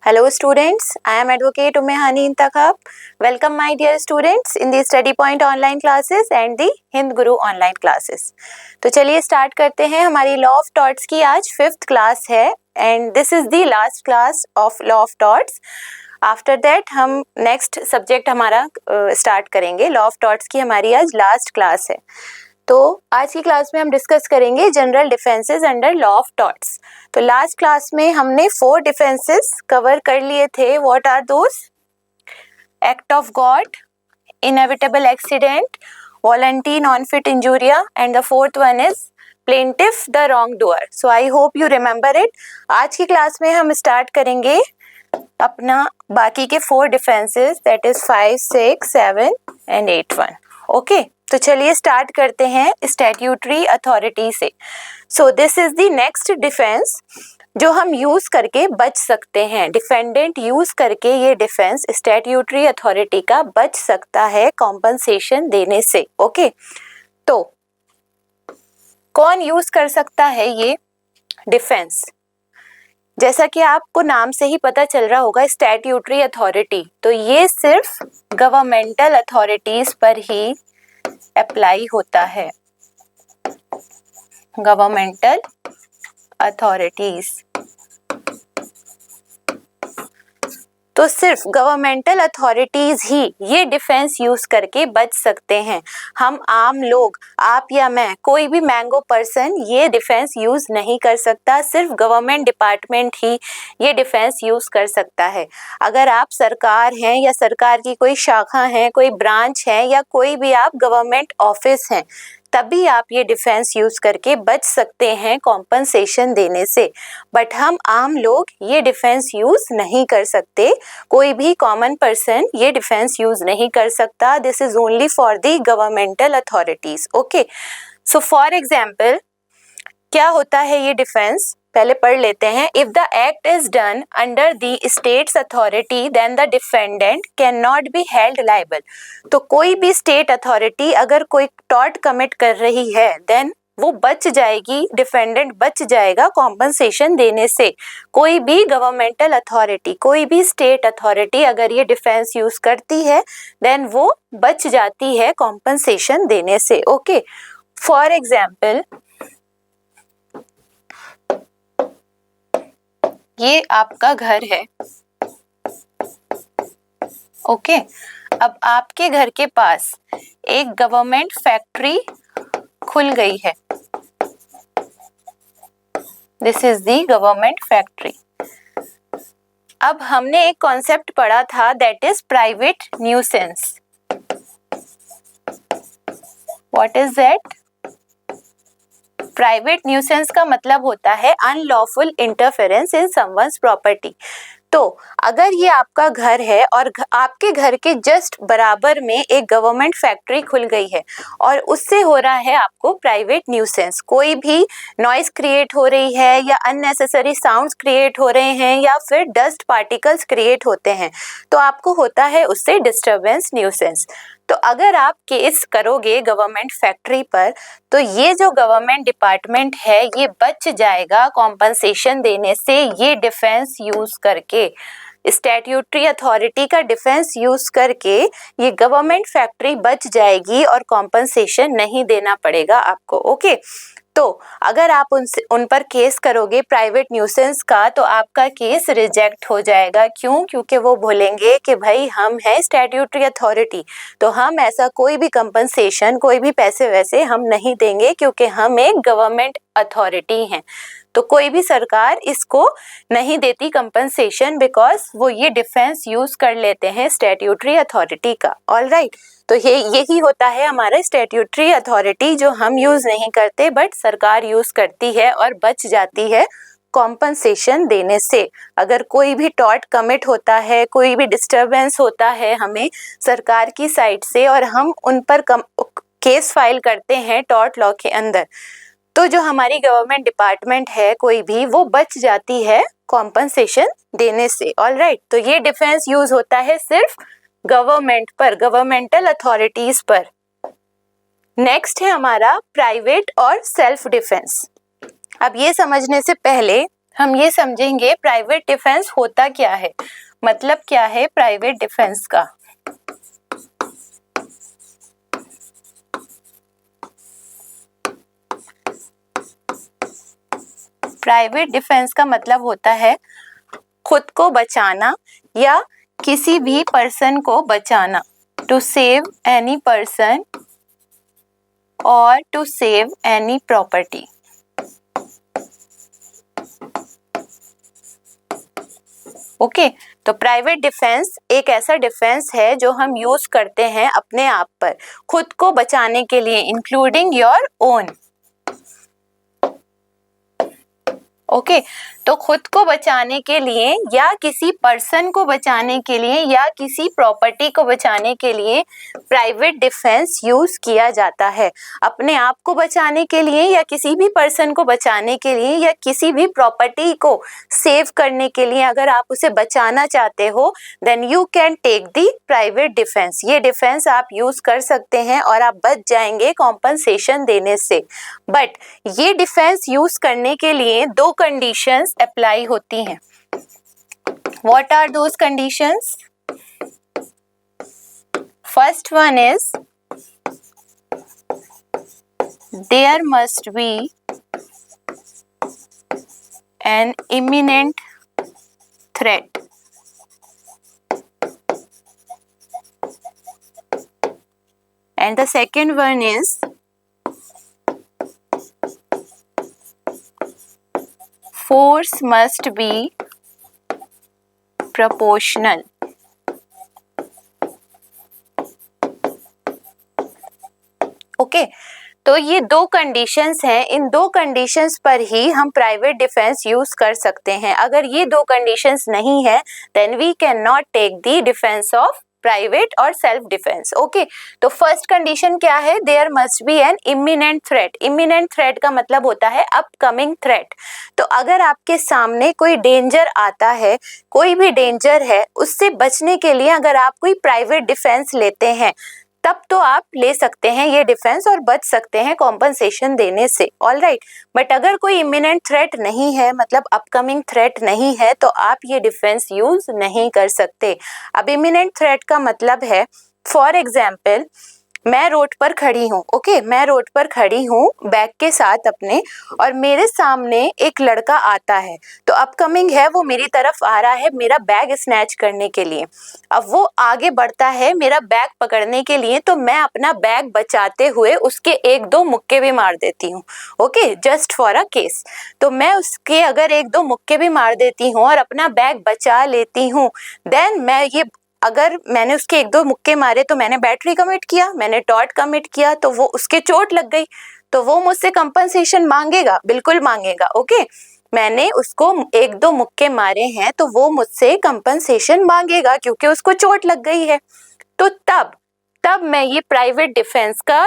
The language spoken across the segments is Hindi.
Hello students, I am Advocate Umehani Intakab. Welcome my dear students in the Study Point online classes and the Hind Guru online classes. तो चलिए स्टार्ट करते हैं. हमारी लॉ ऑफ टॉट्स की आज 5th क्लास है and this is the last class of law of torts. After that हम नेक्स्ट सब्जेक्ट हमारा स्टार्ट करेंगे. लॉ ऑफ टॉट्स की हमारी आज लास्ट क्लास है. तो आज की क्लास में हम डिस्कस करेंगे general defences under law of torts. तो लास्ट क्लास में हमने 4 डिफेंसेस कवर कर लिए थे. What are those? Act of God, inevitable accident, volenti non fit injuria and the fourth one is plaintiff the wrong doer. So I hope you remember it. आज की क्लास में हम स्टार्ट करेंगे अपना बाकी के 4 defences, that is 5, 6, 7 and 8 1. Okay, तो चलिए स्टार्ट करते हैं स्टैट्यूटरी अथॉरिटी से. So this is the next defence जो हम यूज करके बच सकते हैं. डिफेंडेंट यूज करके ये डिफेंस स्टैट्यूटरी अथॉरिटी का बच सकता है कॉम्पनसेशन देने से. ओके, तो कौन यूज कर सकता है ये डिफेंस? जैसा कि आपको नाम से ही पता चल रहा होगा, स्टैट्यूटरी अथॉरिटी, तो ये सिर्फ गवर्नमेंटल अथॉरिटीज पर ही अप्लाई होता है. गवर्नमेंटल अथॉरिटीज, तो सिर्फ गवर्नमेंटल अथॉरिटीज ही ये डिफेंस यूज करके बच सकते हैं. हम आम लोग, आप या मैं, कोई भी मैंगो पर्सन ये डिफेंस यूज नहीं कर सकता. सिर्फ गवर्नमेंट डिपार्टमेंट ही ये डिफेंस यूज कर सकता है. अगर आप सरकार हैं या सरकार की कोई शाखा है, कोई ब्रांच है या कोई भी आप गवर्नमेंट ऑफिस हैं, तभी आप ये डिफेंस यूज करके बच सकते हैं कॉम्पनसेशन देने से. बट हम आम लोग ये डिफेंस यूज नहीं कर सकते. कोई भी कॉमन पर्सन ये डिफेंस यूज नहीं कर सकता. This is only for the governmental authorities. Okay, so for example क्या होता है ये डिफेंस, पहले पढ़ लेते हैं. If the act is done under the state's authority then the defendant can not be held liable. तो कोई भी स्टेट अथॉरिटी अगर कोई टॉर्ट कमिट कर रही है देन वो बच जाएगी, डिफेंडेंट बच जाएगा कॉम्पनसेशन देने से. कोई भी गवर्नमेंटल अथॉरिटी, कोई भी स्टेट अथॉरिटी अगर ये डिफेंस यूज करती है देन वो बच जाती है कॉम्पनसेशन देने से. ओके, फॉर एग्जाम्पल ये आपका घर है. ओके, अब आपके घर के पास एक गवर्नमेंट फैक्ट्री खुल गई है. This is the government factory. अब हमने एक कॉन्सेप्ट पढ़ा था, that is private nuisance. What is that? Private nuisance का मतलब होता है unlawful interference in someone's property. तो अगर ये आपका घर है और आपके घर के जस्ट बराबर में एक गवर्नमेंट फैक्ट्री खुल गई है और उससे हो रहा है आपको प्राइवेट न्यूसेंस, कोई भी नॉइस क्रिएट हो रही है या अननेसेसरी साउंड्स क्रिएट हो रहे हैं या फिर डस्ट पार्टिकल्स क्रिएट होते हैं, तो आपको होता है उससे डिस्टर्बेंस न्यूसेंस. तो अगर आप केस करोगे गवर्नमेंट फैक्ट्री पर तो ये जो गवर्नमेंट डिपार्टमेंट है ये बच जाएगा कॉम्पनसेशन देने से. ये डिफेंस यूज करके, स्टैट्यूटरी अथॉरिटी का डिफेंस यूज करके ये गवर्नमेंट फैक्ट्री बच जाएगी और कॉम्पनसेशन नहीं देना पड़ेगा आपको. ओके, तो अगर आप उन पर केस करोगे प्राइवेट न्यूसेंस का तो आपका केस रिजेक्ट हो जाएगा. क्यों? क्योंकि वो बोलेंगे कि भाई हम हैं स्टैट्यूटरी अथॉरिटी, तो हम ऐसा कोई भी कंपनसेशन, कोई भी पैसे वैसे हम नहीं देंगे क्योंकि हम एक गवर्नमेंट अथॉरिटी हैं. तो कोई भी सरकार इसको नहीं देती कंपनसेशन बिकॉज वो ये डिफेंस यूज कर लेते हैं स्टैट्यूटरी अथॉरिटी का. ऑल राइट, तो यही होता है हमारा स्टैट्यूटरी अथॉरिटी जो हम यूज नहीं करते बट सरकार यूज करती है और बच जाती है कॉम्पनसेशन देने से. अगर कोई भी टॉर्ट कमिट होता है, कोई भी डिस्टरबेंस होता है हमें सरकार की साइड से और हम उन पर केस फाइल करते हैं टॉर्ट लॉ के अंदर, तो जो हमारी गवर्नमेंट डिपार्टमेंट है कोई भी, वो बच जाती है कॉम्पनसेशन देने से. ऑल राइट, तो ये डिफेंस यूज होता है सिर्फ गवर्नमेंट पर, गवर्नमेंटल अथॉरिटीज पर. नेक्स्ट है हमारा प्राइवेट और सेल्फ डिफेंस. अब ये समझने से पहले हम ये समझेंगे प्राइवेट डिफेंस होता क्या है, मतलब क्या है प्राइवेट डिफेंस का। प्राइवेट डिफेंस का मतलब होता है खुद को बचाना या किसी भी पर्सन को बचाना, टू सेव एनी पर्सन और to save any property. Okay, तो प्राइवेट डिफेंस एक ऐसा डिफेंस है जो हम यूज करते हैं अपने आप पर खुद को बचाने के लिए, इंक्लूडिंग योर ओन। ओके, तो खुद को बचाने के लिए या किसी पर्सन को बचाने के लिए या किसी प्रॉपर्टी को बचाने के लिए प्राइवेट डिफेंस यूज किया जाता है। अपने आप को बचाने के लिए या किसी भी पर्सन को बचाने के लिए या किसी भी प्रॉपर्टी को सेव करने के लिए, अगर आप उसे बचाना चाहते हो then you can take the private defence. ये डिफेंस आप यूज कर सकते हैं और आप बच जाएंगे कॉम्पनसेशन देने से। बट ये डिफेंस यूज करने के लिए दो कंडीशंस अप्लाई होती हैं। What are those conditions? First one is there must be an imminent threat. And the second one is force must be proportional. Okay, तो ये दो कंडीशंस हैं, इन दो कंडीशंस पर ही हम प्राइवेट डिफेंस यूज कर सकते हैं। अगर ये दो कंडीशंस नहीं है then we can not take the defence of private और सेल्फ डिफेंस। ओके, तो फर्स्ट कंडीशन क्या है? There must be an imminent threat. Imminent threat का मतलब होता है अपकमिंग थ्रेट। तो अगर आपके सामने कोई डेंजर आता है, कोई भी डेंजर है, उससे बचने के लिए अगर आप कोई प्राइवेट डिफेंस लेते हैं तब तो आप ले सकते हैं ये डिफेंस और बच सकते हैं कॉम्पनसेशन देने से। ऑल राइट, बट अगर कोई इमिनेंट थ्रेट नहीं है, मतलब अपकमिंग थ्रेट नहीं है, तो आप ये डिफेंस यूज नहीं कर सकते। अब इमिनेंट थ्रेट का मतलब है, फॉर एग्जाम्पल मैं रोड पर खड़ी हूँ। ओके, मैं रोड पर खड़ी हूँ बैग के साथ अपने, और मेरे सामने एक लड़का आता है, तो अपकमिंग है, वो मेरी तरफ आ रहा है मेरा बैग स्नैच करने के लिए। अब वो आगे बढ़ता है मेरा बैग पकड़ने के लिए, तो मैं अपना बैग बचाते हुए उसके एक दो मुक्के भी मार देती हूँ। Okay, just for a case, तो मैं उसके अगर एक दो मुक्के भी मार देती हूँ और अपना बैग बचा लेती हूँ, देन मैं ये, अगर मैंने उसके एक दो मुक्के मारे तो मैंने बैटरी कमिट किया, मैंने टॉर्ट कमिट किया, तो वो उसके चोट लग गई, तो वो मुझसे कंपनसेशन मांगेगा, बिल्कुल मांगेगा। ओके, मैंने उसको एक दो मुक्के मारे हैं तो वो मुझसे कंपनसेशन मांगेगा क्योंकि उसको चोट लग गई है। तो तब मैं ये प्राइवेट डिफेंस का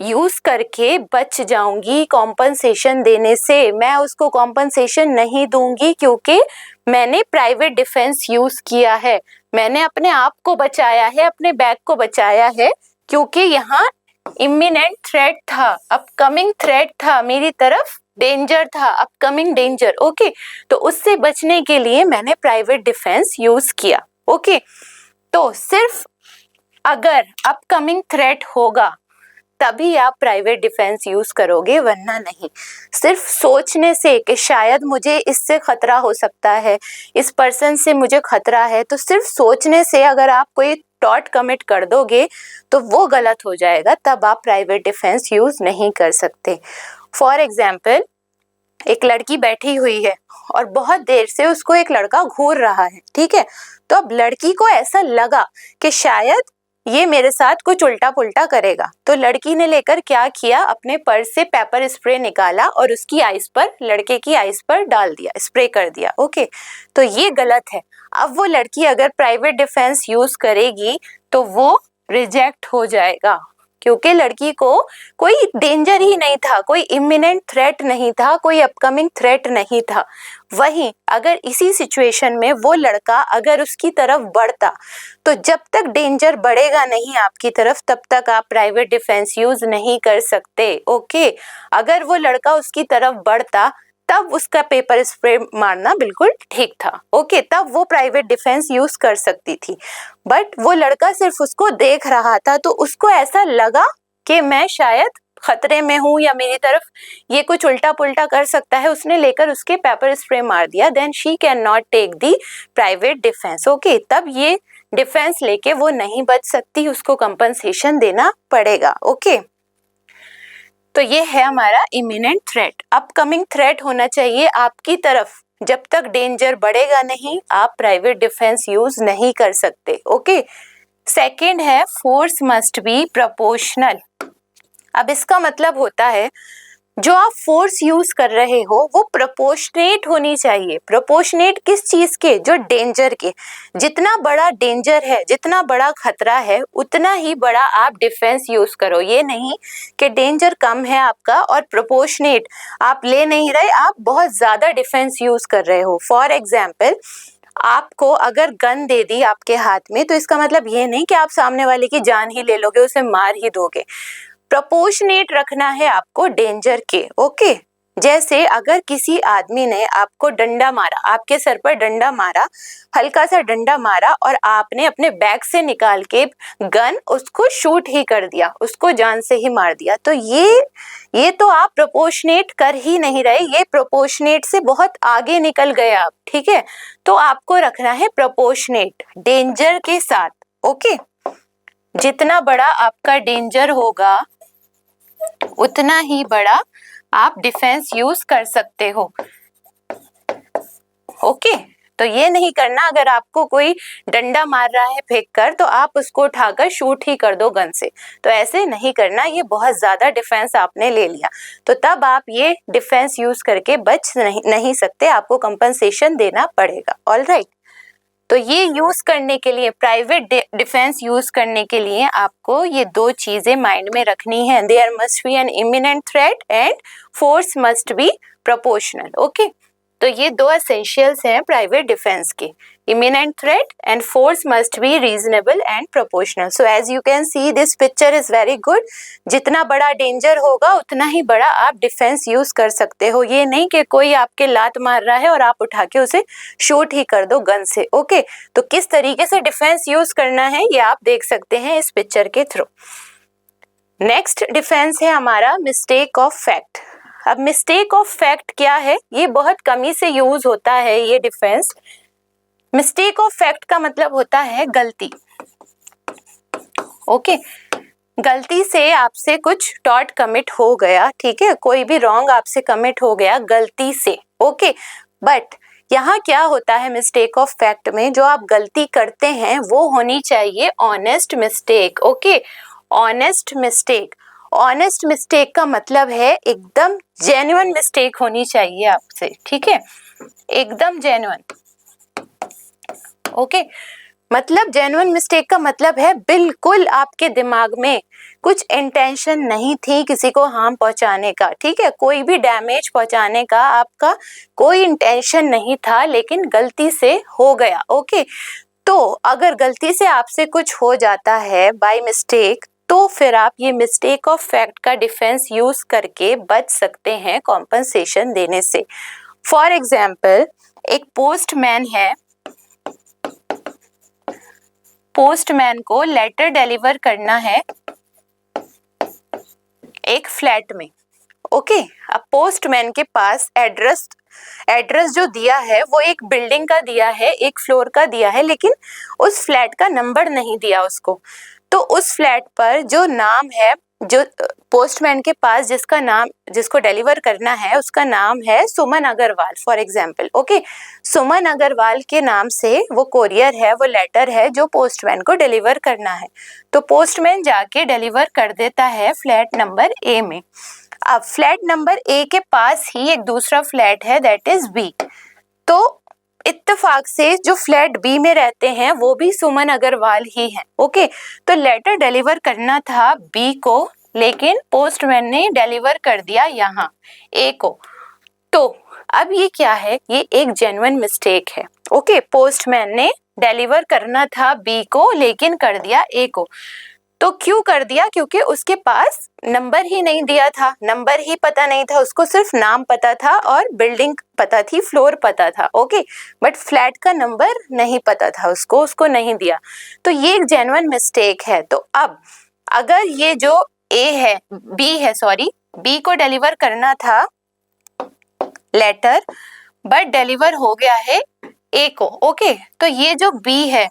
यूज करके बच जाऊंगी कॉम्पनसेशन देने से। मैं उसको कॉम्पनसेशन नहीं दूंगी क्योंकि मैंने प्राइवेट डिफेंस यूज किया है, मैंने अपने आप को बचाया है, अपने बैग को बचाया है, क्योंकि यहाँ इमिनेंट थ्रेट था, अपकमिंग थ्रेट था, मेरी तरफ डेंजर था, अपकमिंग डेंजर। ओके, तो उससे बचने के लिए मैंने प्राइवेट डिफेंस यूज किया। ओके, तो सिर्फ अगर अपकमिंग थ्रेट होगा तभी आप प्राइवेट डिफेंस यूज करोगे, वरना नहीं। सिर्फ सोचने से कि शायद मुझे इससे खतरा हो सकता है, इस पर्सन से मुझे खतरा है, तो सिर्फ सोचने से अगर आप कोई टॉर्ट कमिट कर दोगे तो वो गलत हो जाएगा, तब आप प्राइवेट डिफेंस यूज नहीं कर सकते। फॉर एग्जाम्पल, एक लड़की बैठी हुई है और बहुत देर से उसको एक लड़का घूर रहा है, ठीक है, तो अब लड़की को ऐसा लगा कि शायद ये मेरे साथ कुछ उल्टा पुल्टा करेगा, तो लड़की ने लेकर क्या किया, अपने पर्स से पेपर स्प्रे निकाला और उसकी आइस पर, लड़के की आइस पर डाल दिया, स्प्रे कर दिया। ओके, तो ये गलत है। अब वो लड़की अगर प्राइवेट डिफेंस यूज करेगी तो वो रिजेक्ट हो जाएगा, क्योंकि लड़की को कोई डेंजर ही नहीं था, कोई इमिनेंट थ्रेट नहीं था, कोई अपकमिंग थ्रेट नहीं था। वहीं अगर इसी सिचुएशन में वो लड़का अगर उसकी तरफ बढ़ता, तो जब तक डेंजर बढ़ेगा नहीं आपकी तरफ तब तक आप प्राइवेट डिफेंस यूज नहीं कर सकते। ओके, अगर वो लड़का उसकी तरफ बढ़ता तब उसका पेपर स्प्रे मारना बिल्कुल ठीक था। ओके, तब वो प्राइवेट डिफेंस यूज कर सकती थी। बट वो लड़का सिर्फ उसको देख रहा था, तो उसको ऐसा लगा कि मैं शायद खतरे में हूँ या मेरी तरफ ये कुछ उल्टा पुल्टा कर सकता है, उसने लेकर उसके पेपर स्प्रे मार दिया। Then she can not take the private defence. Okay, तब ये डिफेंस लेके वो नहीं बच सकती, उसको कंपनसेशन देना पड़ेगा। ओके, तो ये है हमारा इमिनेंट थ्रेट। अपकमिंग थ्रेट होना चाहिए आपकी तरफ। जब तक डेंजर बढ़ेगा नहीं, आप प्राइवेट डिफेंस यूज नहीं कर सकते। ओके, सेकेंड है फोर्स मस्ट बी प्रोपोर्शनल। अब इसका मतलब होता है जो आप फोर्स यूज कर रहे हो वो प्रोपोर्शनेट होनी चाहिए। प्रोपोर्शनेट किस चीज के? जो डेंजर के। जितना बड़ा डेंजर है, जितना बड़ा खतरा है, उतना ही बड़ा आप डिफेंस यूज करो। ये नहीं कि डेंजर कम है आपका और प्रोपोर्शनेट आप ले नहीं रहे, आप बहुत ज्यादा डिफेंस यूज कर रहे हो। फॉर एग्जाम्पल, आपको अगर गन दे दी आपके हाथ में, तो इसका मतलब ये नहीं कि आप सामने वाले की जान ही ले लोगे, उसे मार ही दोगे। प्रोपोर्शनेट रखना है आपको डेंजर के। ओके, जैसे अगर किसी आदमी ने आपको डंडा मारा, आपके सर पर डंडा मारा, हल्का सा डंडा मारा, और आपने अपने बैग से निकाल के गन उसको शूट ही कर दिया, उसको जान से ही मार दिया, तो ये तो आप प्रोपोर्शनेट कर ही नहीं रहे, ये प्रोपोर्शनेट से बहुत आगे निकल गए आप। ठीक है, तो आपको रखना है प्रोपोर्शनेट डेंजर के साथ। ओके, जितना बड़ा आपका डेंजर होगा उतना ही बड़ा आप डिफेंस यूज कर सकते हो। ओके, तो ये नहीं करना अगर आपको कोई डंडा मार रहा है फेंक कर, तो आप उसको उठाकर शूट ही कर दो गन से, तो ऐसे नहीं करना। ये बहुत ज्यादा डिफेंस आपने ले लिया, तो तब आप ये डिफेंस यूज करके बच नहीं सकते, आपको कंपनसेशन देना पड़ेगा। ऑलराइट, तो ये यूज करने के लिए, प्राइवेट डिफेंस यूज करने के लिए आपको ये दो चीजें माइंड में रखनी है। There must be an imminent threat and force must be proportional. Okay, तो ये दो एसेंशियल्स हैं प्राइवेट डिफेंस के, imminent threat and force must be reasonable and proportional. So as you can see this picture is very good. जितना बड़ा डेंजर होगा उतना ही बड़ा आप डिफेंस यूज कर सकते हो। ये नहीं कि कोई आपके लात मार रहा है और आप उठा के उसे शूट ही कर दो गन से। ओके, तो किस तरीके से डिफेंस यूज करना है ये आप देख सकते हैं इस पिक्चर के थ्रू। नेक्स्ट डिफेंस है हमारा मिस्टेक ऑफ फैक्ट। अब मिस्टेक ऑफ फैक्ट क्या है? ये बहुत कमी से यूज होता है ये डिफेंस। मिस्टेक ऑफ फैक्ट का मतलब होता है गलती। ओके, गलती से आपसे कुछ टॉट कमिट हो गया, ठीक है, कोई भी रॉन्ग आपसे कमिट हो गया गलती से। ओके, बट यहाँ क्या होता है मिस्टेक ऑफ फैक्ट में, जो आप गलती करते हैं वो होनी चाहिए honest mistake. Okay, honest mistake. Honest mistake का मतलब है एकदम जेन्युइन मिस्टेक होनी चाहिए आपसे, ठीक है, एकदम जेन्युइन। ओके, मतलब जेन्युइन मिस्टेक का मतलब है बिल्कुल आपके दिमाग में कुछ इंटेंशन नहीं थी किसी को हार्म पहुंचाने का, ठीक है, कोई भी डैमेज पहुंचाने का आपका कोई इंटेंशन नहीं था, लेकिन गलती से हो गया। ओके, तो अगर गलती से आपसे कुछ हो जाता है बाय मिस्टेक, तो फिर आप ये मिस्टेक ऑफ फैक्ट का डिफेंस यूज करके बच सकते हैं कॉम्पनसेशन देने से। फॉर एग्जाम्पल, एक पोस्टमैन है, पोस्टमैन को लेटर डिलीवर करना है एक फ्लैट में। ओके, अब पोस्टमैन के पास एड्रेस जो दिया है वो एक बिल्डिंग का दिया है, एक फ्लोर का दिया है, लेकिन उस फ्लैट का नंबर नहीं दिया उसको। तो उस फ्लैट पर जो नाम है, जो पोस्टमैन के पास जिसका नाम, जिसको डिलीवर करना है, उसका नाम है सुमन अग्रवाल फॉर एग्जाम्पल। ओके, सुमन अग्रवाल के नाम से वो कोरियर है, वो लेटर है जो पोस्टमैन को डिलीवर करना है। तो पोस्टमैन जाके डिलीवर कर देता है फ्लैट नंबर ए में। अब फ्लैट नंबर ए के पास ही एक दूसरा फ्लैट है, दैट इज बी। तो इत्तेफाक से जो फ्लैट बी में रहते हैं वो भी सुमन अग्रवाल ही हैं। ओके, तो लेटर डिलीवर करना था बी को, लेकिन पोस्टमैन ने डिलीवर कर दिया यहाँ ए को। तो अब ये क्या है? ये एक जेन्युइन मिस्टेक है। ओके, पोस्टमैन ने डिलीवर करना था बी को लेकिन कर दिया ए को। तो क्यों कर दिया? क्योंकि उसके पास नंबर ही नहीं दिया था, नंबर ही पता नहीं था उसको, सिर्फ नाम पता था और बिल्डिंग पता थी, फ्लोर पता था, ओके, बट फ्लैट का नंबर नहीं पता था उसको नहीं दिया। तो ये एक जेन्युइन मिस्टेक है। तो अब अगर ये जो बी को डिलीवर करना था लेटर, बट डिलीवर हो गया है ए को, ओके, तो ये जो बी है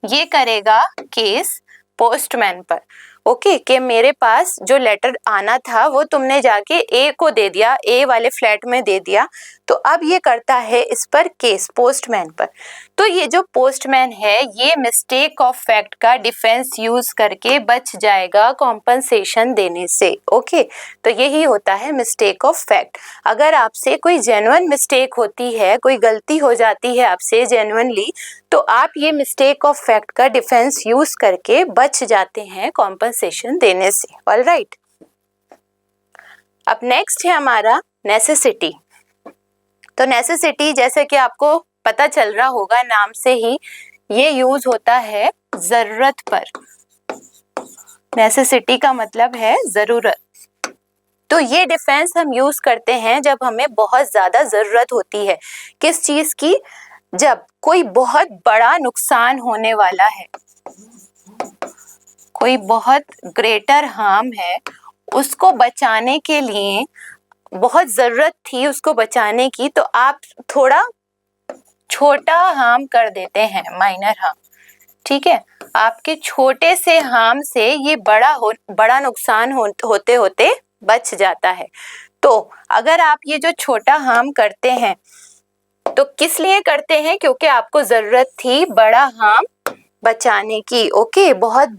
ये करेगा केस पोस्टमैन पर, ओके, कि मेरे पास जो लेटर आना था वो तुमने जाके ए को दे दिया, ए वाले फ्लैट में दे दिया। तो अब ये करता है इस पर केस पोस्टमैन पर। तो ये जो पोस्टमैन है ये मिस्टेक ऑफ फैक्ट का डिफेंस यूज करके बच जाएगा कॉम्पनसेशन देने से, ओके। तो यही होता है मिस्टेक ऑफ फैक्ट। अगर आपसे कोई जेन्युइन मिस्टेक होती है, कोई गलती हो जाती है आपसे जेन्युइनली, तो आप ये मिस्टेक ऑफ फैक्ट का डिफेंस यूज करके बच जाते हैं कॉम्पनसेशन देने से। ऑलराइट, अब नेक्स्ट है हमारा नेसेसिटी। तो नेसेसिटी जैसे कि आपको पता चल रहा होगा नाम से ही, ये यूज होता है जरूरत पर। नेसेसिटी का मतलब है जरूरत। तो ये डिफेंस हम यूज करते हैं जब हमें बहुत ज्यादा जरूरत होती है। किस चीज की? जब कोई बहुत बड़ा नुकसान होने वाला है, कोई बहुत ग्रेटर हार्म है, उसको बचाने के लिए बहुत जरूरत थी उसको बचाने की, तो आप थोड़ा छोटा हार्म कर देते हैं, माइनर हार्म, ठीक है। आपके छोटे से हार्म से ये बड़ा नुकसान होते होते बच जाता है। तो अगर आप ये जो छोटा हार्म करते हैं तो किस लिए करते हैं? क्योंकि आपको जरूरत थी बड़ा हार्म बचाने की, ओके, बहुत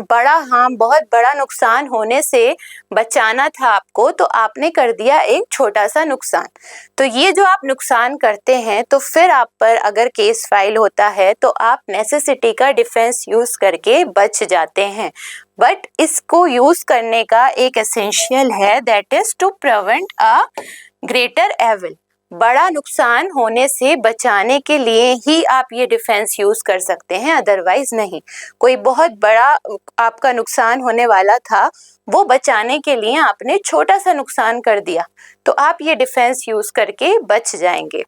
बड़ा हार्म, बहुत बड़ा नुकसान होने से बचाना था आपको, तो आपने कर दिया एक छोटा सा नुकसान। तो ये जो आप नुकसान करते हैं, तो फिर आप पर अगर केस फाइल होता है तो आप नेसेसिटी का डिफेंस यूज करके बच जाते हैं। बट इसको यूज करने का एक एसेंशियल है, that is to prevent a greater evil. बड़ा नुकसान होने से बचाने के लिए ही आप ये डिफेंस यूज कर सकते हैं, अदरवाइज नहीं। कोई बहुत बड़ा आपका नुकसान होने वाला था, वो बचाने के लिए आपने छोटा सा नुकसान कर दिया, तो आप ये डिफेंस यूज करके बच जाएंगे।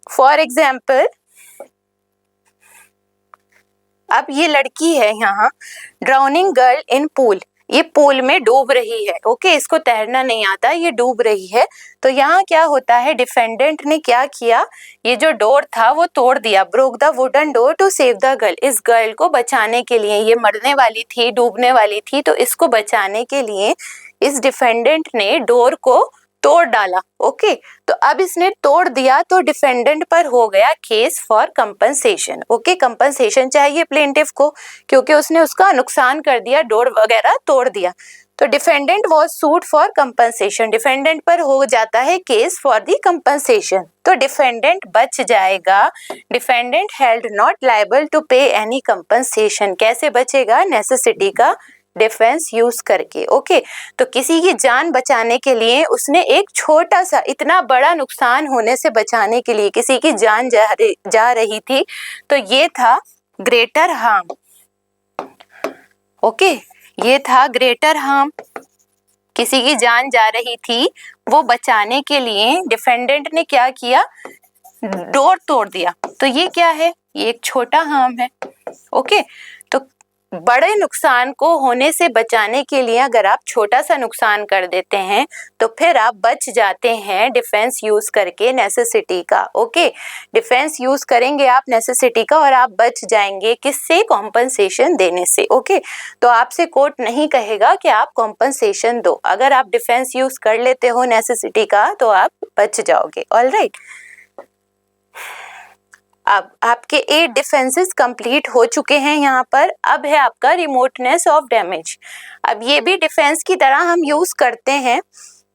फॉर एग्जाम्पल, अब ये लड़की है यहाँ, ड्राउनिंग गर्ल इन पूल, ये पूल में डूब रही है, ओके, इसको तैरना नहीं आता, ये डूब रही है। तो यहाँ क्या होता है, डिफेंडेंट ने क्या किया, ये जो डोर था वो तोड़ दिया, broke the wooden door to save the girl. इस गर्ल को बचाने के लिए, ये मरने वाली थी, डूबने वाली थी, तो इसको बचाने के लिए इस डिफेंडेंट ने डोर को तोड़ डाला, ओके। तो अब इसने तोड़ दिया तो डिफेंडेंट पर हो गया case for compensation, okay. Compensation चाहिए प्लेंटिफ को क्योंकि उसने उसका नुकसान कर दिया, डोर वगैरह तोड़ दिया। तो defendant was sued for compensation, defendant पर हो जाता है केस फॉर दी कंपनसेशन, तो डिफेंडेंट बच जाएगा। Defendant held not liable to pay any compensation. कैसे बचेगा? नेसेसिटी का डिफेंस यूज करके, ओके। तो किसी की जान बचाने के लिए उसने एक छोटा सा, इतना बड़ा नुकसान होने से बचाने के लिए किसी की जान जा रही थी, तो ये था ग्रेटर हार्म, ओके, ये था ग्रेटर हार्म। किसी की जान जा रही थी, वो बचाने के लिए डिफेंडेंट ने क्या किया, डोर तोड़ दिया। तो ये क्या है? ये एक छोटा हार्म है, ओके। तो बड़े नुकसान को होने से बचाने के लिए अगर आप छोटा सा नुकसान कर देते हैं तो फिर आप बच जाते हैं डिफेंस यूज करके नेसेसिटी का, ओके। डिफेंस यूज करेंगे आप नेसेसिटी का और आप बच जाएंगे किससे? कॉम्पनसेशन देने से, ओके। तो आपसे कोर्ट नहीं कहेगा कि आप कॉम्पनसेशन दो, अगर आप डिफेंस यूज कर लेते हो नेसेसिटी का तो आप बच जाओगे। ऑलराइट, अब आपके 8 डिफेंसेस कंप्लीट हो चुके हैं यहाँ पर। अब है आपका रिमोटनेस ऑफ डैमेज। अब ये भी डिफेंस की तरह हम यूज करते हैं,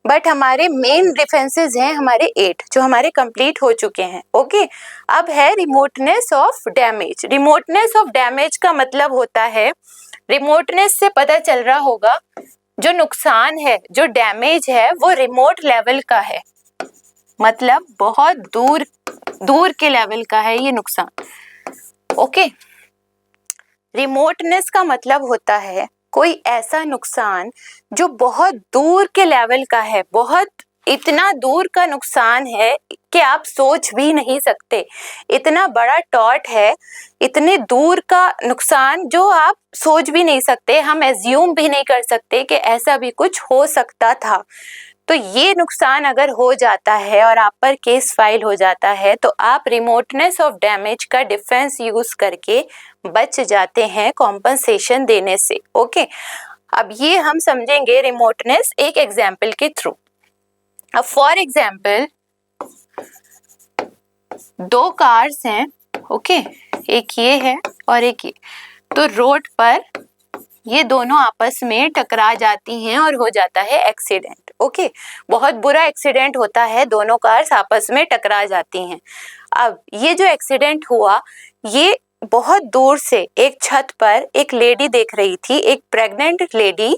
बट हमारे मेन डिफेंसेस हैं हमारे 8 जो हमारे कंप्लीट हो चुके हैं, ओके। अब है remoteness of damage. Remoteness of damage का मतलब होता है, रिमोटनेस से पता चल रहा होगा जो नुकसान है, जो डैमेज है वो रिमोट लेवल का है, मतलब बहुत दूर के लेवल का है ये नुकसान, ओके। रिमोटनेस का मतलब होता है कोई ऐसा नुकसान जो बहुत दूर के लेवल का है, बहुत इतना दूर का नुकसान है कि आप सोच भी नहीं सकते, इतना बड़ा टॉट है, इतने दूर का नुकसान जो आप सोच भी नहीं सकते, हम एज्यूम भी नहीं कर सकते कि ऐसा भी कुछ हो सकता था। तो ये नुकसान अगर हो जाता है और आप पर केस फाइल हो जाता है तो आप रिमोटनेस ऑफ डैमेज का डिफेंस यूज करके बच जाते हैं कॉम्पनसेशन देने से। ओके, अब ये हम समझेंगे रिमोटनेस एक एग्जाम्पल के थ्रू। अब फॉर एग्जाम्पल दो कार्स हैं, ओके, एक ये है और एक ये, तो रोड पर ये दोनों आपस में टकरा जाती हैं और हो जाता है एक्सीडेंट। ओके, बहुत बुरा एक्सीडेंट होता है, दोनों कार्स आपस में टकरा जाती हैं। अब ये जो एक्सीडेंट हुआ, ये बहुत दूर से एक छत पर एक लेडी देख रही थी, एक प्रेग्नेंट लेडी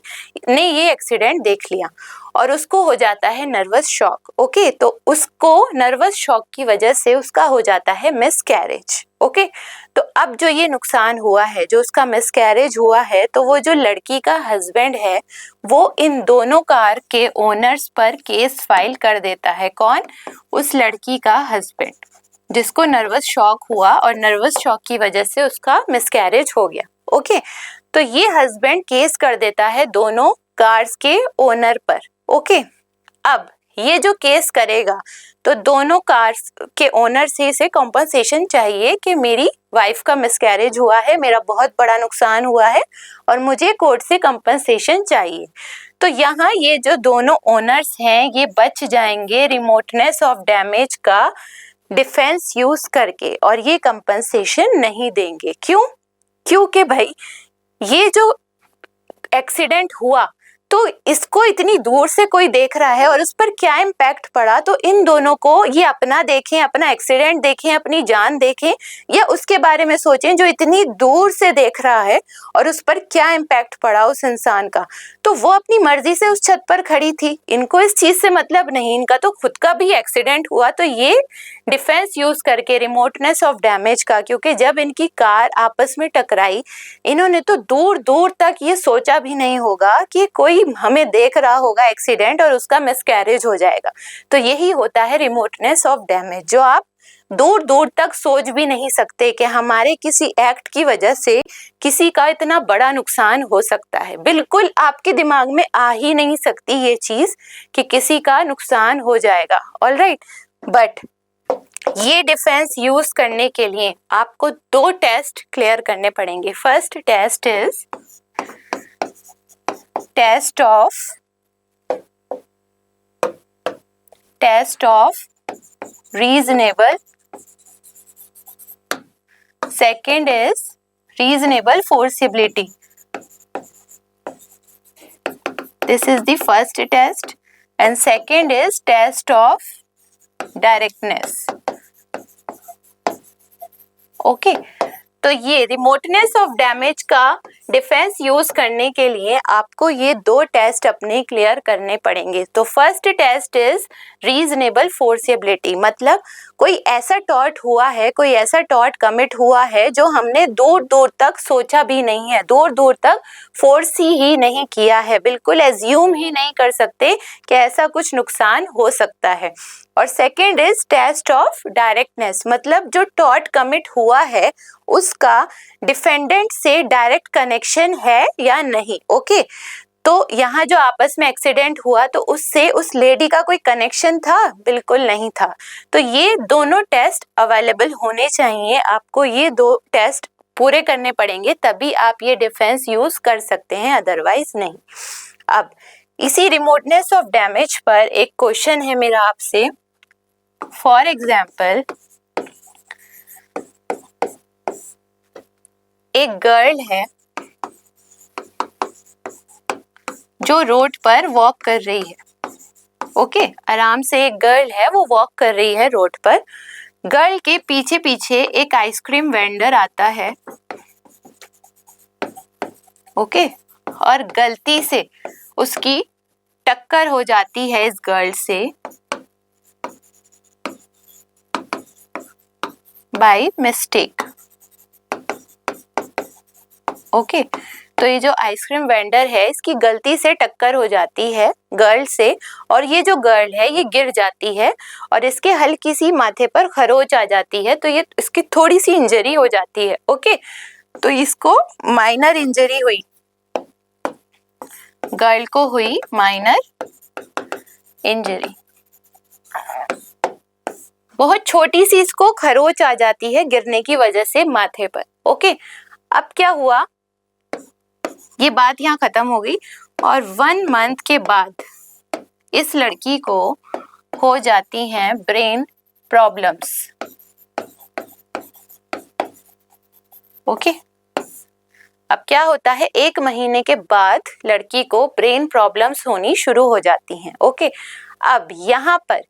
ने ये एक्सीडेंट देख लिया और उसको हो जाता है नर्वस शॉक। ओके, तो उसको नर्वस शॉक की वजह से उसका हो जाता है मिसकैरेज। ओके, तो अब जो ये नुकसान हुआ है, जो उसका मिसकैरेज हुआ है, तो वो जो लड़की का हस्बैंड है वो इन दोनों कार के ओनर्स पर केस फाइल कर देता है। कौन? उस लड़की का हस्बैंड, जिसको नर्वस शॉक हुआ और नर्वस शॉक की वजह से उसका मिसकैरेज हो गया। ओके, तो ये हस्बैंड केस कर देता है दोनों कार्स के ओनर पर। ओके, अब ये जो केस करेगा तो दोनों कार्स के ओनर से इसे कॉम्पनसेशन चाहिए कि मेरी वाइफ का मिसकैरेज हुआ है, मेरा बहुत बड़ा नुकसान हुआ है और मुझे कोर्ट से कॉम्पनसेशन चाहिए। तो यहाँ ये जो दोनों ओनर्स हैं ये बच जाएंगे रिमोटनेस ऑफ डैमेज का डिफेंस यूज करके और ये कंपनसेशन नहीं देंगे। क्यों? क्योंकि भाई ये जो एक्सीडेंट हुआ तो इसको इतनी दूर से कोई देख रहा है और उस पर क्या इम्पैक्ट पड़ा, तो इन दोनों को ये अपना देखें, अपना एक्सीडेंट देखें, अपनी जान देखें या उसके बारे में सोचें जो इतनी दूर से देख रहा है और उस पर क्या इम्पैक्ट पड़ा उस इंसान का। तो वो अपनी मर्जी से उस छत पर खड़ी थी, इनको इस चीज से मतलब नहीं, इनका तो खुद का भी एक्सीडेंट हुआ। तो ये डिफेंस यूज करके रिमोटनेस ऑफ डैमेज का, क्योंकि जब इनकी कार आपस में टकराई इन्होंने तो दूर दूर तक ये सोचा भी नहीं होगा कि कोई हमें देख रहा होगा एक्सीडेंट और उसका मिसकैरेज हो जाएगा। तो यही होता है रिमोटनेस ऑफ डैमेज, जो आप दूर दूर तक सोच भी नहीं सकते कि हमारे किसी एक्ट की वजह से किसी का इतना बड़ा नुकसान हो सकता है। बिल्कुल आपके दिमाग में आ ही नहीं सकती ये चीज कि किसी का नुकसान हो जाएगा। ऑलराइट, बट ये डिफेंस यूज करने के लिए आपको दो टेस्ट क्लियर करने पड़ेंगे। First test is test of reasonable, second is reasonable foreseeability. This is the first test and second is test of directness. Okay, तो ये रिमोटनेस ऑफ डैमेज का डिफेंस यूज करने के लिए आपको ये दो टेस्ट अपने क्लियर करने पड़ेंगे। तो फर्स्ट टेस्ट इज रीजनेबल फोर्सिबिलिटी, मतलब कोई ऐसा टॉर्ट हुआ है, कोई ऐसा टॉर्ट कमिट हुआ है जो हमने दूर दूर तक सोचा भी नहीं है, दूर दूर तक फोर्सी ही नहीं किया है, बिल्कुल एज्यूम ही नहीं कर सकते कि ऐसा कुछ नुकसान हो सकता है। और second is test of directness, मतलब जो टॉर्ट कमिट हुआ है उसका डिफेंडेंट से डायरेक्ट कनेक्शन है या नहीं। ओके, तो यहाँ जो आपस में एक्सीडेंट हुआ तो उससे उस लेडी का कोई कनेक्शन था? बिल्कुल नहीं था। तो ये दोनों टेस्ट अवेलेबल होने चाहिए, आपको ये दो टेस्ट पूरे करने पड़ेंगे तभी आप ये डिफेंस यूज कर सकते हैं, अदरवाइज नहीं। अब इसी रिमोटनेस ऑफ डैमेज पर एक क्वेश्चन है मेरा आपसे। फॉर एग्जाम्पल एक गर्ल है जो रोड पर वॉक कर रही है। ओके, आराम से एक गर्ल है वो वॉक कर रही है रोड पर। गर्ल के पीछे पीछे एक आइसक्रीम वेंडर आता है। ओके, और गलती से उसकी टक्कर हो जाती है इस गर्ल से बाय मिस्टेक। ओके, तो ये जो आइसक्रीम वेंडर है इसकी गलती से टक्कर हो जाती है गर्ल से, और ये जो गर्ल है ये गिर जाती है और इसके हल्की सी माथे पर खरोच आ जाती है, तो ये इसकी थोड़ी सी इंजरी हो जाती है। ओके, तो इसको माइनर इंजरी हुई, गर्ल को हुई माइनर इंजरी, बहुत छोटी सी इसको खरोच आ जाती है गिरने की वजह से माथे पर। ओके, अब क्या हुआ, ये बात यहाँ खत्म हो गई और 1 मंथ के बाद इस लड़की को हो जाती हैं ब्रेन प्रॉब्लम्स। ओके, अब क्या होता है, 1 महीने के बाद लड़की को ब्रेन प्रॉब्लम्स होनी शुरू हो जाती हैं। ओके, अब यहाँ पर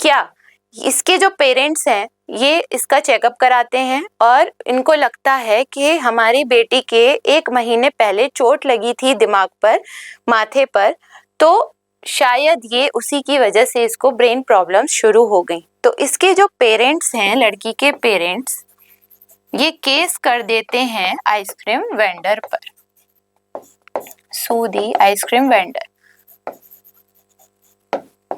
क्या इसके जो पेरेंट्स हैं ये इसका चेकअप कराते हैं और इनको लगता है कि हमारी बेटी के 1 महीने पहले चोट लगी थी दिमाग पर, माथे पर, तो शायद ये उसी की वजह से इसको ब्रेन प्रॉब्लम्स शुरू हो गई। तो इसके जो पेरेंट्स हैं, लड़की के पेरेंट्स, ये केस कर देते हैं आइसक्रीम वेंडर पर, सू दी आइसक्रीम वेंडर।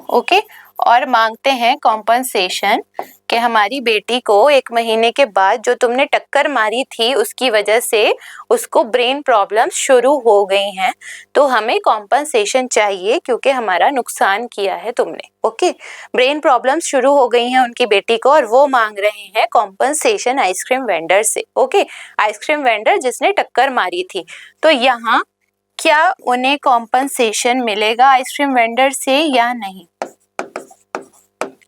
ओके, और मांगते हैं कॉम्पनसेशन कि हमारी बेटी को 1 महीने के बाद जो तुमने टक्कर मारी थी उसकी वजह से उसको ब्रेन प्रॉब्लम्स शुरू हो गई हैं, तो हमें कॉम्पनसेशन चाहिए क्योंकि हमारा नुकसान किया है तुमने। ओके, ब्रेन प्रॉब्लम्स शुरू हो गई हैं उनकी बेटी को और वो मांग रहे हैं कॉम्पनसेशन आइसक्रीम वेंडर से। ओके, आइसक्रीम वेंडर जिसने टक्कर मारी थी। तो यहाँ क्या उन्हें कॉम्पनसेशन मिलेगा आइसक्रीम वेंडर से या नहीं?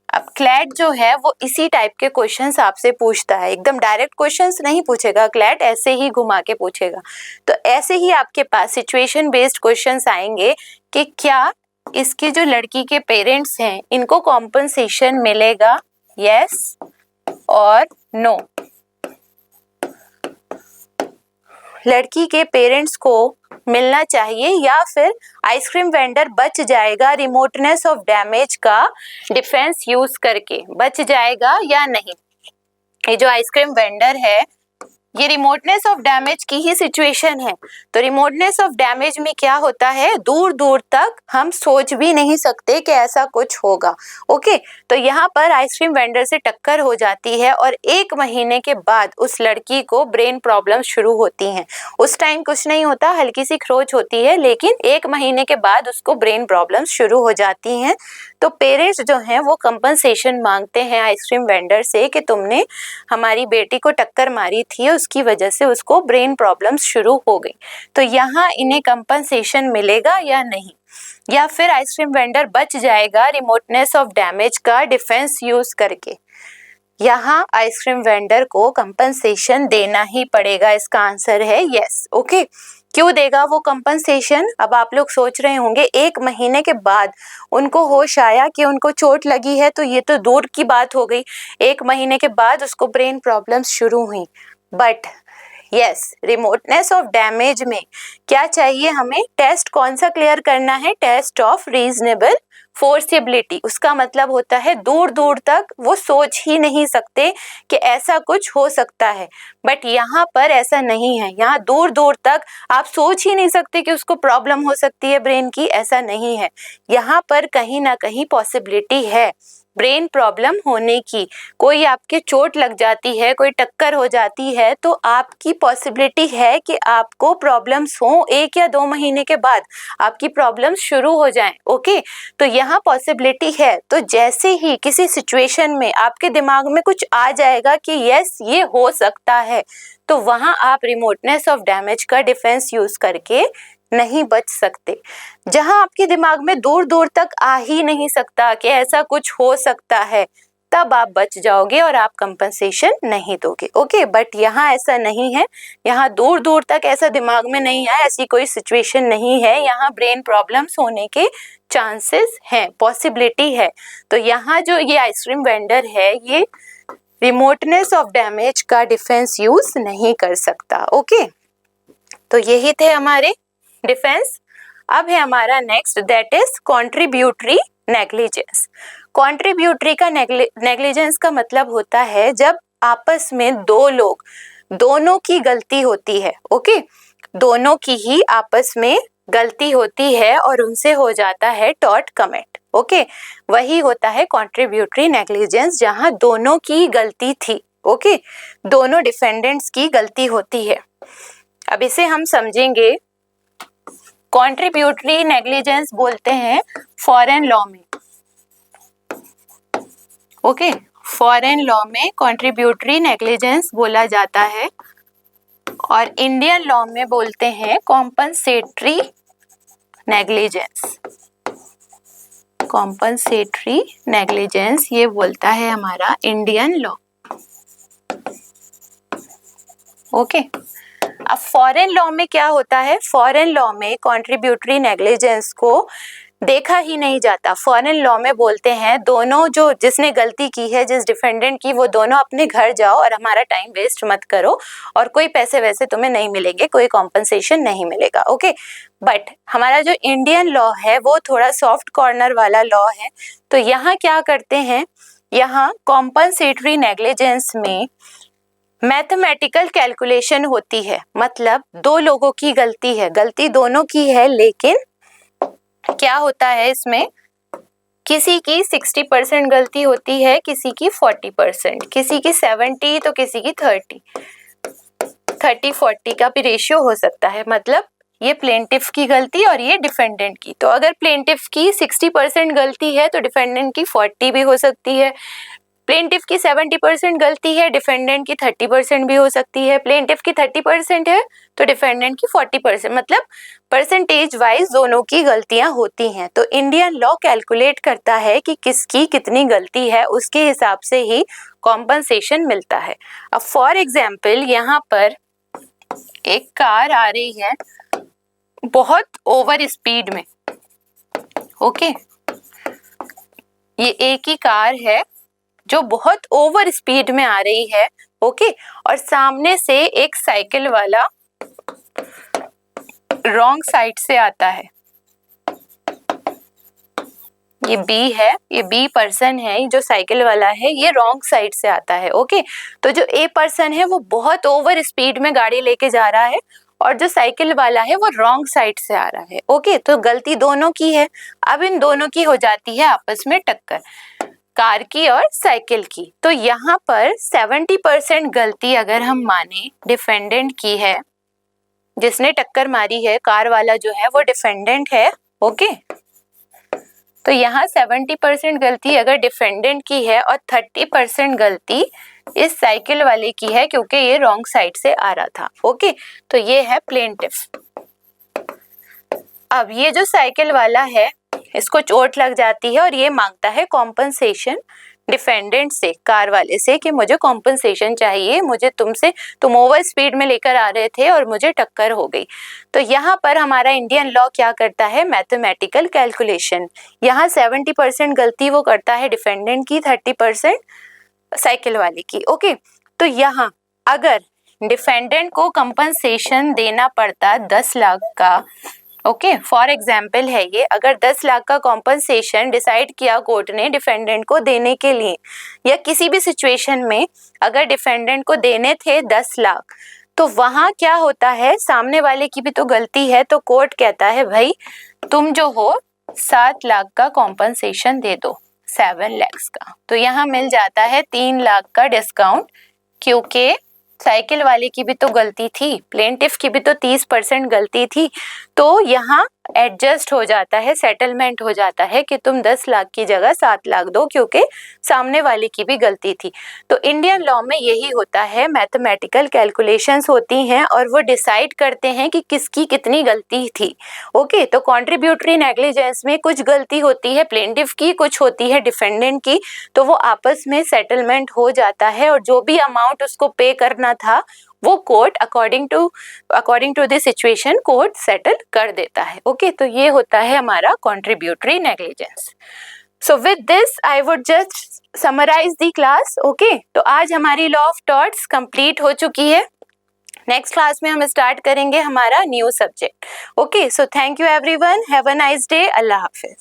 अब क्लैट जो है वो इसी टाइप के क्वेश्चंस आपसे पूछता है, एकदम डायरेक्ट क्वेश्चंस नहीं पूछेगा क्लैट, ऐसे ही घुमा के पूछेगा। तो ऐसे ही आपके पास सिचुएशन बेस्ड क्वेश्चंस आएंगे कि क्या इसकी जो लड़की के पेरेंट्स हैं इनको कॉम्पनसेशन मिलेगा, यस और नो। लड़की के पेरेंट्स को मिलना चाहिए या फिर आइसक्रीम वेंडर बच जाएगा, रिमोटनेस ऑफ डैमेज का डिफेंस यूज करके बच जाएगा या नहीं। ये जो आइसक्रीम वेंडर है ये रिमोटनेस ऑफ डैमेज की ही सिचुएशन है। तो रिमोटनेस ऑफ डैमेज में क्या होता है, दूर दूर तक हम सोच भी नहीं सकते कि ऐसा कुछ होगा। ओके, तो यहाँ पर आइसक्रीम वेंडर से टक्कर हो जाती है और 1 महीने के बाद उस लड़की को ब्रेन प्रॉब्लम शुरू होती हैं। उस टाइम कुछ नहीं होता, हल्की सी खरोच होती है, लेकिन 1 महीने के बाद उसको ब्रेन प्रॉब्लम शुरू हो जाती हैं। तो पेरेंट्स जो हैं वो कंपनसेशन मांगते हैं आइसक्रीम वेंडर से कि तुमने हमारी बेटी को टक्कर मारी थी, उसकी वजह से उसको ब्रेन प्रॉब्लम्स शुरू हो गई। तो यहाँ इन्हें कंपनसेशन मिलेगा या नहीं, या फिर आइसक्रीम वेंडर बच जाएगा रिमोटनेस ऑफ डैमेज का डिफेंस यूज करके। यहाँ आइसक्रीम वेंडर को कंपनसेशन देना ही पड़ेगा, इसका आंसर है यस। ओके, क्यों देगा वो कंपनसेशन? अब आप लोग सोच रहे होंगे 1 महीने के बाद उनको होश आया कि उनको चोट लगी है, तो ये तो दूर की बात हो गई, 1 महीने के बाद उसको ब्रेन प्रॉब्लम्स शुरू हुई। But yes, remoteness of damage में क्या चाहिए हमें, टेस्ट कौन सा क्लियर करना है, टेस्ट ऑफ रीजनेबल फोर्सिबिलिटी। उसका मतलब होता है दूर दूर तक वो सोच ही नहीं सकते कि ऐसा कुछ हो सकता है। बट यहाँ पर ऐसा नहीं है, यहाँ दूर दूर तक आप सोच ही नहीं सकते कि उसको प्रॉब्लम हो सकती है ब्रेन की, ऐसा नहीं है। यहाँ पर कहीं ना कहीं पॉसिबिलिटी है ब्रेन प्रॉब्लम होने की। कोई आपके चोट लग जाती है, कोई टक्कर हो जाती है, तो आपकी पॉसिबिलिटी है कि आपको प्रॉब्लम्स हो 1 या 2 महीने के बाद आपकी प्रॉब्लम्स शुरू हो जाएं। ओके, तो यहाँ पॉसिबिलिटी है। तो जैसे ही किसी सिचुएशन में आपके दिमाग में कुछ आ जाएगा कि यस ये हो सकता है, तो वहां आप रिमोटनेस ऑफ डैमेज का डिफेंस यूज करके नहीं बच सकते। जहां आपके दिमाग में दूर दूर तक आ ही नहीं सकता कि ऐसा कुछ हो सकता है, तब आप बच जाओगे और आप कंपनसेशन नहीं दोगे। ओके, बट यहाँ ऐसा नहीं है, यहाँ दूर दूर तक ऐसा दिमाग में नहीं है, ऐसी कोई सिचुएशन नहीं है। यहाँ ब्रेन प्रॉब्लम्स होने के चांसेस हैं, पॉसिबिलिटी है। तो यहाँ जो ये आइसक्रीम वेंडर है ये रिमोटनेस ऑफ डैमेज का डिफेंस यूज नहीं कर सकता। ओके, तो यही थे हमारे डिफेंस। अब है हमारा next, that is contributory negligence. Contributory का नेग्लिजेंस का मतलब होता है जब आपस में 2 लोग, दोनों की गलती होती है। ओके, दोनों की ही आपस में गलती होती है और उनसे हो जाता है टॉर्ट कमिट। ओके, वही होता है कॉन्ट्रीब्यूटरी नेग्लिजेंस, जहां दोनों की गलती थी। ओके, दोनों डिफेंडेंट्स की गलती होती है। अब इसे हम समझेंगे। कॉन्ट्रीब्यूटरी नेग्लिजेंस बोलते हैं फॉरेन लॉ में। ओके, फॉरेन लॉ में कॉन्ट्रीब्यूटरी नेग्लिजेंस बोला जाता है और इंडियन लॉ में बोलते हैं कॉम्पनसेटरी नेग्लिजेंस। कॉम्पनसेटरी नेग्लिजेंस ये बोलता है हमारा इंडियन लॉ। ओके, अब फॉरेन लॉ में क्या होता है? फॉरेन लॉ में कॉन्ट्रीब्यूटरी नेग्लिजेंस को देखा ही नहीं जाता। फॉरेन लॉ में बोलते हैं दोनों, जो जिसने गलती की है, जिस डिफेंडेंट की, वो दोनों अपने घर जाओ और हमारा टाइम वेस्ट मत करो और कोई पैसे वैसे तुम्हें नहीं मिलेंगे, कोई कॉम्पनसेशन नहीं मिलेगा। ओके, बट हमारा जो इंडियन लॉ है वो थोड़ा सॉफ्ट कॉर्नर वाला लॉ है। तो यहाँ क्या करते हैं, यहाँ कॉम्पनसेटरी नेग्लिजेंस में मैथमेटिकल कैलकुलेशन होती है। मतलब दो लोगों की गलती है, गलती दोनों की है, लेकिन क्या होता है इसमें, किसी की 60% गलती होती है, किसी की 40%, किसी की 70 तो किसी की 30-40 का भी रेशियो हो सकता है। मतलब ये प्लेंटिफ की गलती और ये डिफेंडेंट की। तो अगर प्लेंटिफ की 60% गलती है तो डिफेंडेंट की 40 भी हो सकती है। प्लेंटिफ की 70% गलती है, डिफेंडेंट की 30% भी हो सकती है। प्लेंटिफ की 30% है तो डिफेंडेंट की 40%। मतलब परसेंटेज वाइज दोनों की गलतियां होती हैं। तो इंडियन लॉ कैलकुलेट करता है कि किसकी कितनी गलती है, उसके हिसाब से ही कॉम्पनसेशन मिलता है। अब फॉर एग्जाम्पल यहाँ पर एक कार आ रही है बहुत ओवर स्पीड में। ओके, ये एक ही कार है जो बहुत ओवर स्पीड में आ रही है। ओके, और सामने से एक साइकिल वाला रॉन्ग साइड से आता है। ये बी है, ये बी पर्सन है, जो साइकिल वाला है, ये रॉन्ग साइड से आता है। ओके, तो जो ए पर्सन है वो बहुत ओवर स्पीड में गाड़ी लेके जा रहा है और जो साइकिल वाला है वो रॉन्ग साइड से आ रहा है। ओके, तो गलती दोनों की है। अब इन दोनों की हो जाती है आपस में टक्कर, कार की और साइकिल की। तो यहाँ पर 70% गलती अगर हम माने डिफेंडेंट की है, जिसने टक्कर मारी है, कार वाला जो है वो डिफेंडेंट है। ओके, तो यहाँ 70% गलती अगर डिफेंडेंट की है और 30% गलती इस साइकिल वाले की है, क्योंकि ये रॉन्ग साइड से आ रहा था। ओके, तो ये है प्लेंटिफ। अब ये जो साइकिल वाला है, इसको चोट लग जाती है और ये मांगता है कॉम्पनसेशन डिफेंडेंट से, कार वाले से, कि मुझे कॉम्पनसेशन चाहिए, मुझे तुम ओवर स्पीड में लेकर आ रहे थे और मुझे टक्कर हो गई। तो यहाँ पर हमारा इंडियन लॉ क्या करता है, मैथमेटिकल कैलकुलेशन। यहाँ 70% गलती वो करता है डिफेंडेंट की, 30% साइकिल वाले की। ओके, तो यहाँ अगर डिफेंडेंट को कंपनसेशन देना पड़ता 10 लाख का, ओके, फॉर एग्जाम्पल है ये, अगर 10 लाख का कॉम्पनसेशन डिसाइड किया कोर्ट ने डिफेंडेंट को देने के लिए, या किसी भी सिचुएशन में अगर डिफेंडेंट को देने थे 10 लाख, तो वहां क्या होता है, सामने वाले की भी तो गलती है। तो कोर्ट कहता है भाई तुम जो हो 7 लाख का कॉम्पनसेशन दे दो, 7 lakhs का। तो यहाँ मिल जाता है 3 लाख का डिस्काउंट, क्योंकि साइकिल वाले की भी तो गलती थी, प्लेंटिफ की भी तो 30% गलती थी। तो यहाँ एडजस्ट हो जाता है, सेटलमेंट हो जाता है कि तुम 10 लाख की जगह 7 लाख दो, क्योंकि सामने वाले की भी गलती थी। तो इंडियन लॉ में यही होता है, मैथमेटिकल कैलकुलेशंस होती हैं और वो डिसाइड करते हैं कि किसकी कितनी गलती थी। ओके, तो कॉन्ट्रीब्यूटरी नेग्लिजेंस में कुछ गलती होती है प्लेंटिफ की, कुछ होती है डिफेंडेंट की। तो वो आपस में सेटलमेंट हो जाता है और जो भी अमाउंट उसको पे करना था वो court according to the situation court settle कर देता है। ओके, तो ये होता है हमारा contributory negligence. So with this I would just summarise the class. Okay, तो आज हमारी लॉ ऑफ टॉर्ट्स कंप्लीट हो चुकी है। नेक्स्ट क्लास में हम स्टार्ट करेंगे हमारा new subject. Okay, so thank you everyone, have a nice day, Allah Hafiz.